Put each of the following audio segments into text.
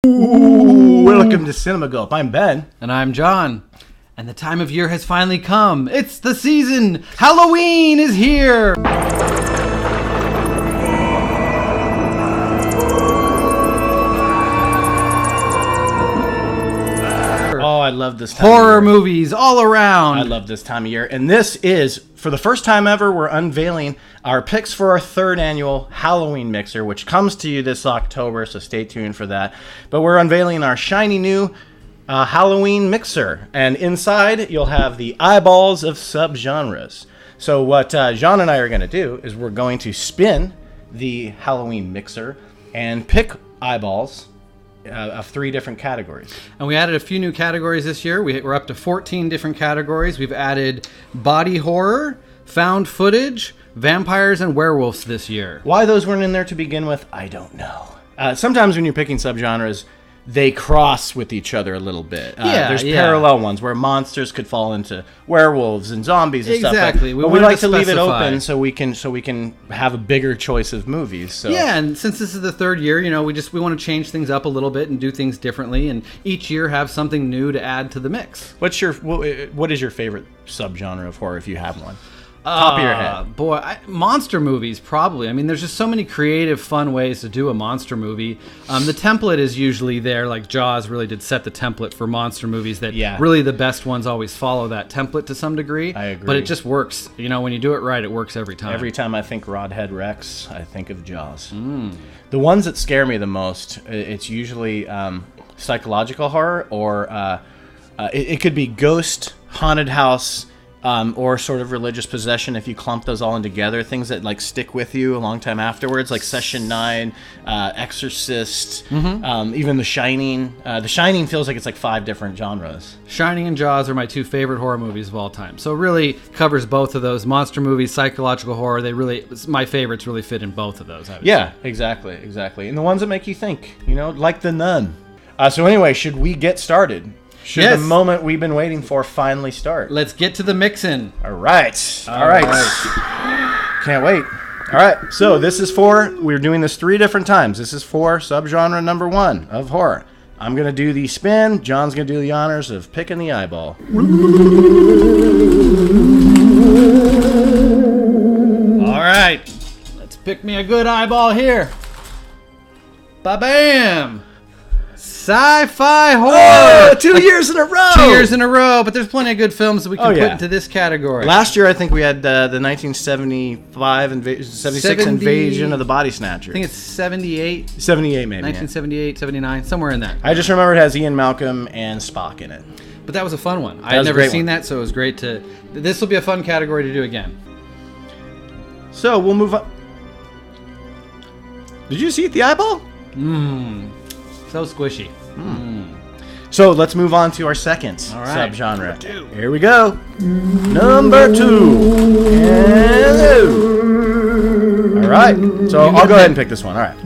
Welcome to Cinema Gulp. I'm Ben. And I'm John. And the time of year has finally come. It's the season. Halloween is here. Oh, I love this time Horror of year. movies all around. I love this time of year. And this is, for the first time ever, we're unveiling our picks for our third annual Halloween mixer, which comes to you this October, so stay tuned for that. But we're unveiling our shiny new Halloween mixer. And inside, you'll have the eyeballs of subgenres. So what John and I are going to do is we're going to spin the Halloween mixer and pick eyeballs of 3 different categories. And we added a few new categories this year. We're up to 14 different categories. We've added body horror, found footage, vampires, and werewolves this year. Why those weren't in there to begin with, I don't know. Sometimes when you're picking subgenres, they cross with each other a little bit. There's parallel ones where monsters could fall into werewolves and zombies and stuff. Exactly. But we like to leave it open so we can have a bigger choice of movies. So. Yeah, and since this is the third year, we want to change things up a little bit and do things differently, and each year have something new to add to the mix. What is your favorite subgenre of horror if you have one? Top of your head. Boy, monster movies, probably. I mean, there's just so many creative, fun ways to do a monster movie. The template is usually there, like Jaws really did set the template for monster movies that really the best ones always follow that template to some degree. I agree. But it just works. When you do it right, it works every time. Every time I think Rodhead Rex, I think of Jaws. The ones that scare me the most, it's usually psychological horror, or it could be ghost, haunted house, or sort of religious possession. If you clump those all in together, things that like stick with you a long time afterwards, like Session 9, Exorcist, even The Shining. The Shining feels like it's like 5 different genres. Shining and Jaws are my 2 favorite horror movies of all time. So it really covers both of those. Monster movies, psychological horror, my favorites really fit in both of those. Yeah, exactly. And the ones that make you think, like The Nun. So anyway, should we get started? Should the moment we've been waiting for finally start? Let's get to the mixin'. All right. Can't wait. All right. So we're doing this 3 different times. This is for subgenre number 1 of horror. I'm going to do the spin. John's going to do the honors of picking the eyeball. All right. Let's pick me a good eyeball here. Ba-bam. Sci-fi horror! Oh, 2 years in a row! 2 years in a row, but there's plenty of good films that we can put into this category. Last year, I think we had the 1976 Invasion of the Body Snatchers. I think it's 78. 78, maybe. 1978, 79, somewhere in that. I just remember it has Ian Malcolm and Spock in it. But that was a fun one. I had never seen that, so it was great to... This will be a fun category to do again. So, we'll move on. Did you see the eyeball? So squishy. So let's move on to our second subgenre. Number 2. Here we go. Number 2. Hello. All right. So I'll go ahead and pick this one. All right.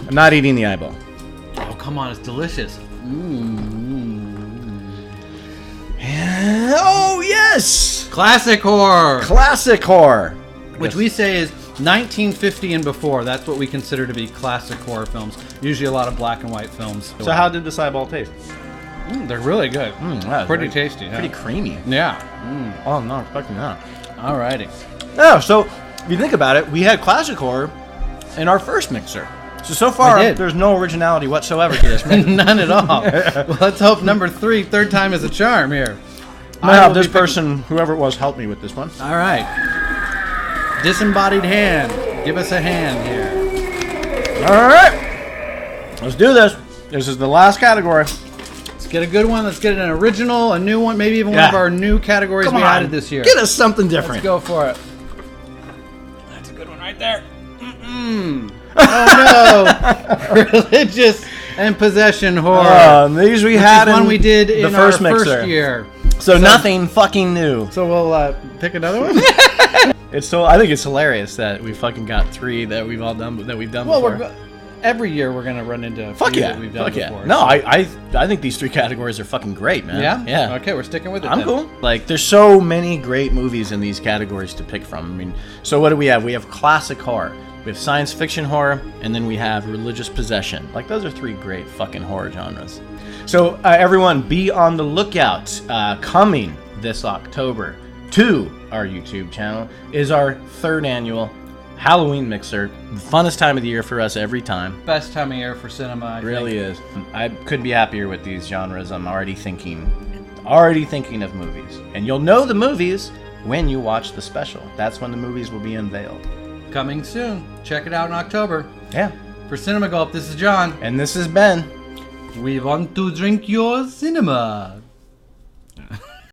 I'm not eating the eyeball. Oh, come on. It's delicious. Oh, yes. Classic horror. Which we say is 1950 and before. That's what we consider to be classic horror films. Usually a lot of black and white films. So how did this eyeball taste? They're really good. Pretty tasty. Yeah. Pretty creamy. Yeah. Oh, I'm not expecting that. Alrighty. No, so if you think about it, we had classic horror in our first mixer. So far, there's no originality whatsoever to this mixer. None at all. Well, let's hope number 3, third time is a charm here. I'm gonna have this person, whoever it was, help me with this one. All right. Disembodied hand. Give us a hand here. All right. Let's do this. This is the last category. Let's get a good one. Let's get an original, a new one, maybe even one of our new categories we added this year. Get us something different. Let's go for it. That's a good one right there. Oh, no. Religious and possession horror. These we had one we did in the first our mixer. First year. So nothing fucking new. So we'll pick another one? I think it's hilarious that we fucking got 3 that we've done before. Every year we're gonna run into a few that we've done before. No, I think these 3 categories are fucking great, man. Yeah? Okay, we're sticking with it. I'm cool. Like, there's so many great movies in these categories to pick from. I mean, so what do we have? We have classic horror. We have science fiction horror, and then we have religious possession. Like, those are 3 great fucking horror genres. So, everyone, be on the lookout. Coming this October to our YouTube channel is our 3rd annual Halloween Mixer. The funnest time of the year for us every time. Best time of year for cinema, I Really think. is. I couldn't be happier with these genres. I'm already thinking of movies. And you'll know the movies when you watch the special. That's when the movies will be unveiled. Coming soon. Check it out in October. Yeah. For Cinema Gulp, this is John. And this is Ben. We want to drink your cinema.